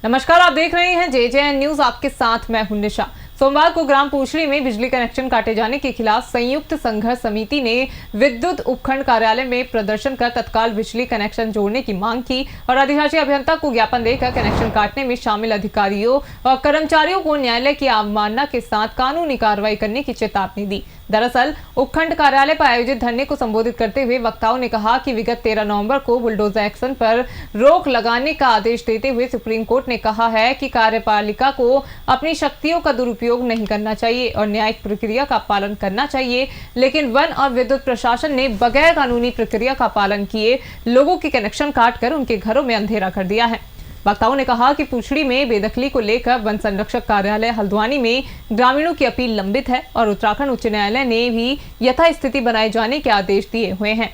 नमस्कार, आप देख रहे हैं JJN न्यूज। आपके साथ मैं हूं निशा। सोमवार को ग्राम पूछड़ी में बिजली कनेक्शन काटे जाने के खिलाफ संयुक्त संघर्ष समिति ने विद्युत उपखंड कार्यालय में प्रदर्शन कर तत्काल बिजली कनेक्शन जोड़ने की मांग की और अधिशासी अभियंता को ज्ञापन देकर कनेक्शन काटने में शामिल अधिकारियों और कर्मचारियों को न्यायालय की अवमानना के साथ कानूनी कार्रवाई करने की चेतावनी दी। दरअसल उपखंड कार्यालय पर आयोजित धरने को संबोधित करते हुए वक्ताओं ने कहा कि विगत 13 नवंबर को बुलडोजर एक्शन पर रोक लगाने का आदेश देते हुए सुप्रीम कोर्ट ने कहा है कि कार्यपालिका को अपनी शक्तियों का दुरुपयोग नहीं करना चाहिए और न्यायिक प्रक्रिया का पालन करना चाहिए, लेकिन वन और विद्युत प्रशासन ने बगैर कानूनी प्रक्रिया का पालन किए लोगों के कनेक्शन काटकर उनके घरों में अंधेरा कर दिया है। वक्ताओं ने कहा कि पूछड़ी में बेदखली को लेकर वन संरक्षक कार्यालय हल्द्वानी में ग्रामीणों की अपील लंबित है और उत्तराखंड उच्च न्यायालय ने भी यथास्थिति बनाए जाने के आदेश दिए हुए हैं।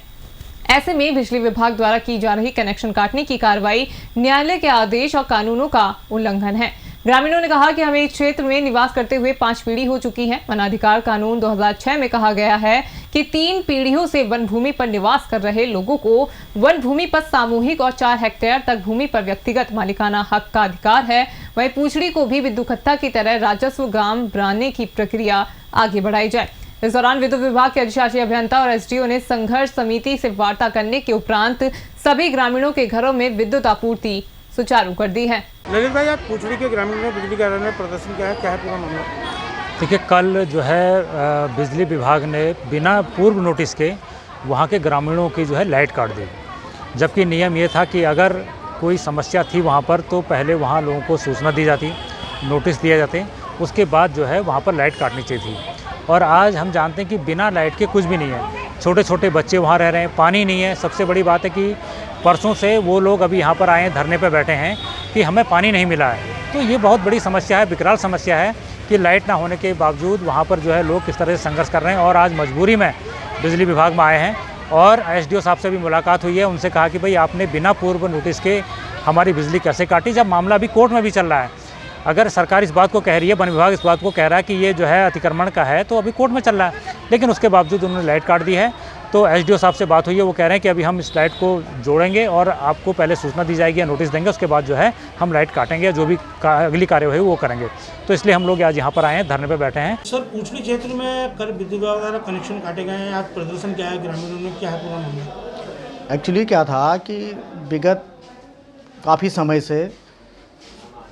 ऐसे में बिजली विभाग द्वारा की जा रही कनेक्शन काटने की कार्रवाई न्यायालय के आदेश और कानूनों का उल्लंघन है। ग्रामीणों ने कहा कि हमें इस क्षेत्र में निवास करते हुए 5 पीढ़ी हो चुकी है। वनाधिकार कानून 2006 में कहा गया है कि 3 पीढ़ियों से वन भूमि पर निवास कर रहे लोगों को वन भूमि पर सामूहिक और 4 हेक्टेयर तक भूमि पर व्यक्तिगत मालिकाना हक का अधिकार है। वहीं पूछड़ी को भी विद्युत की तरह राजस्व ग्राम बनाने की प्रक्रिया आगे बढ़ाई जाए। इस दौरान विद्युत विभाग के अधिशासी अभियंता और SDO ने संघर्ष समिति से वार्ता करने के उपरांत सभी ग्रामीणों के घरों में विद्युत आपूर्ति सुचारू कर दी है। ललित भाई, आप पूछड़ी के ग्रामीणों ने बिजली कार्यालय में प्रदर्शन किया है, क्या है पूरा मामला? देखिए, कल जो है बिजली विभाग ने बिना पूर्व नोटिस के वहाँ के ग्रामीणों की जो है लाइट काट दी, जबकि नियम ये था कि अगर कोई समस्या थी वहाँ पर तो पहले वहाँ लोगों को सूचना दी जाती, नोटिस दिया जाते, उसके बाद जो है वहाँ पर लाइट काटनी चाहिए थी। और आज हम जानते हैं कि बिना लाइट के कुछ भी नहीं है। छोटे छोटे बच्चे वहाँ रह रहे हैं, पानी नहीं है। सबसे बड़ी बात है कि परसों से वो लोग अभी यहाँ पर आए हैं, धरने पर बैठे हैं कि हमें पानी नहीं मिला है। तो ये बहुत बड़ी समस्या है, विकराल समस्या है कि लाइट ना होने के बावजूद वहाँ पर जो है लोग किस तरह से संघर्ष कर रहे हैं। और आज मजबूरी में बिजली विभाग में आए हैं और SDO साहब से भी मुलाकात हुई है। उनसे कहा कि भाई आपने बिना पूर्व नोटिस के हमारी बिजली कैसे काटी, जब मामला अभी कोर्ट में भी चल रहा है। अगर सरकार इस बात को कह रही है, वन विभाग इस बात को कह रहा है कि ये जो है अतिक्रमण का है, तो अभी कोर्ट में चल रहा है, लेकिन उसके बावजूद उन्होंने लाइट काट दी है। तो SDO साहब से बात हुई है, वो कह रहे हैं कि अभी हम इस लाइट को जोड़ेंगे और आपको पहले सूचना दी जाएगी या नोटिस देंगे, उसके बाद जो है हम लाइट काटेंगे, जो भी अगली कार्यवाही वो करेंगे। तो इसलिए हम लोग आज यहाँ पर आए हैं, धरने पर बैठे हैं। सर, पूछड़ी क्षेत्र में कल विद्युत विभाग द्वारा कनेक्शन काटे गए हैं, आज प्रदर्शन क्या है ग्रामीणों ने, क्या है पूरा मामला? एक्चुअली क्या था कि विगत काफ़ी समय से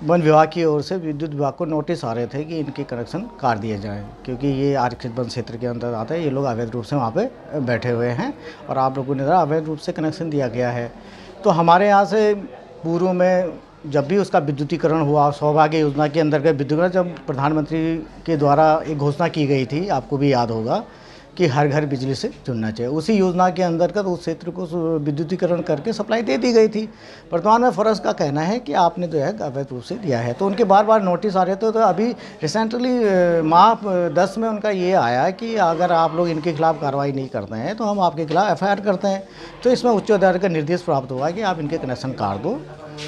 वन विभाग की ओर से विद्युत विभाग को नोटिस आ रहे थे कि इनके कनेक्शन काट दिए जाएं, क्योंकि ये आरक्षित वन क्षेत्र के अंदर आता है। ये लोग अवैध रूप से वहाँ पे बैठे हुए हैं और आप लोगों ने अवैध रूप से कनेक्शन दिया गया है। तो हमारे यहाँ से पूर्व में जब भी उसका विद्युतीकरण हुआ, सौभाग्य योजना के अंतर्गत विद्युतीकरण जब प्रधानमंत्री के द्वारा एक घोषणा की गई थी, आपको भी याद होगा कि हर घर बिजली से जुड़ना चाहिए, उसी योजना के अंतर्गत उस क्षेत्र को विद्युतीकरण करके सप्लाई दे दी गई थी। वर्तमान में फरज का कहना है कि आपने जो है अवैध रूप से दिया है, तो उनके बार बार नोटिस आ रहे थे। तो अभी रिसेंटली माह 10 में उनका ये आया कि अगर आप लोग इनके खिलाफ कार्रवाई नहीं करते हैं तो हम आपके खिलाफ FIR करते हैं। तो इसमें उच्च अधिकारी का निर्देश प्राप्त हुआ कि आप इनके कनेक्शन काट दो,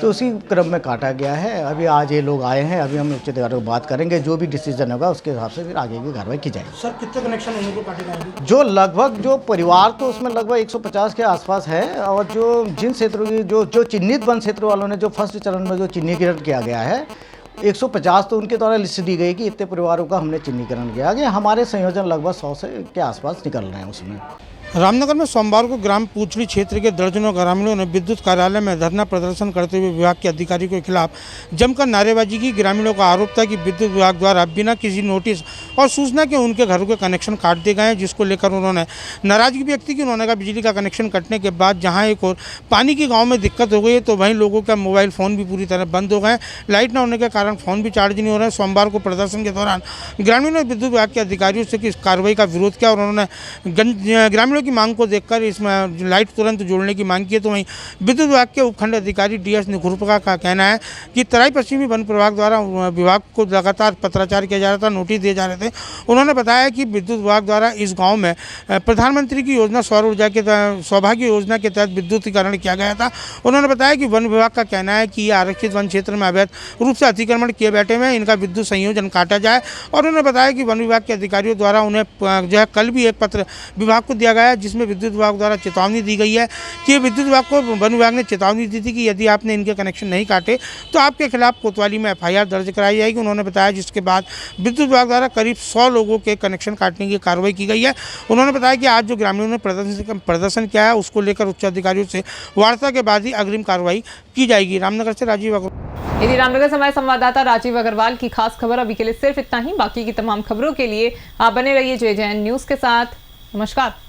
तो उसी क्रम में काटा गया है। अभी आज ये लोग आए हैं, अभी हम उच्च अधिकारियों को बात करेंगे, जो भी डिसीजन होगा उसके हिसाब से फिर आगे की कार्रवाई की जाएगी। सर, कितने कनेक्शन होने को काटे गए? जो लगभग जो परिवार तो उसमें लगभग 150 के आसपास है, और जो जिन क्षेत्रों की जो चिन्हित वन क्षेत्र वालों ने जो फर्स्ट चरण में जो चिन्हीकरण किया गया है 150, तो उनके द्वारा लिस्ट दी गई कि इतने परिवारों का हमने चिन्हीकरण किया गया। हमारे संयोजन लगभग 100 से के आसपास निकल रहे हैं उसमें। रामनगर में सोमवार को ग्राम पूछड़ी क्षेत्र के दर्जनों ग्रामीणों ने विद्युत कार्यालय में धरना प्रदर्शन करते हुए विभाग के अधिकारियों के खिलाफ जमकर नारेबाजी की। ग्रामीणों का आरोप था कि विद्युत विभाग द्वारा बिना किसी नोटिस और सूचना के उनके घरों के कनेक्शन काट दिए गए हैं, जिसको लेकर उन्होंने नाराजगी व्यक्त की। उन्होंने कहा बिजली का कनेक्शन कटने के बाद जहाँ एक और पानी की गाँव में दिक्कत हो गई है, तो वहीं लोगों का मोबाइल फ़ोन भी पूरी तरह बंद हो गए। लाइट न होने के कारण फ़ोन भी चार्ज नहीं हो रहे हैं। सोमवार को प्रदर्शन के दौरान ग्रामीणों ने विद्युत विभाग के अधिकारियों से इस कार्रवाई का विरोध किया और उन्होंने ग्रामीणों की मांग को देखकर इसमें लाइट तुरंत जोड़ने की मांग की है। तो वहीं विद्युत विभाग के उपखंड अधिकारी DS निखुरपका का कहना है कि तराई पश्चिमी वन प्रभाग द्वारा विभाग को लगातार पत्राचार किया जा रहा था, नोटिस दिए जा रहे थे। उन्होंने बताया कि विद्युत विभाग द्वारा इस गांव में प्रधानमंत्री की योजना सौर ऊर्जा के सौभाग्य योजना के तहत विद्युतीकरण किया गया था। उन्होंने बताया कि वन विभाग का कहना है कि ये आरक्षित वन क्षेत्र में अवैध रूप से अतिक्रमण किए बैठे हुए हैं, इनका विद्युत संयोजन काटा जाए। और उन्होंने बताया कि वन विभाग के अधिकारियों द्वारा उन्हें जो है कल भी एक पत्र विभाग को दिया गया आया, जिसमें विद्युत विभाग द्वारा चेतावनी दी गई है कि विद्युत विभाग को वन विभाग ने चेतावनी दी थी कि यदि आपने इनके कनेक्शन नहीं काटे तो आपके खिलाफ कोतवाली में FIR दर्ज कराई जाएगी। उन्होंने बताया, जिसके बाद विद्युत विभाग द्वारा करीब 100 लोगों के कनेक्शन काटने की कार्रवाई की गई है। उन्होंने बताया कि आज जो ग्रामीणों ने प्रदर्शन किया है उसको लेकर उच्च अधिकारियों से वार्ता के बाद ही अग्रिम कार्रवाई की जाएगी। रामनगर से राजीव अग्रवाल। यदि रामनगर से हमारे संवाददाता राजीव अग्रवाल की खास खबर अभी के लिए सिर्फ इतना ही। बाकी की तमाम खबरों के लिए आप बने रहिए JJN न्यूज़ के साथ। नमस्कार।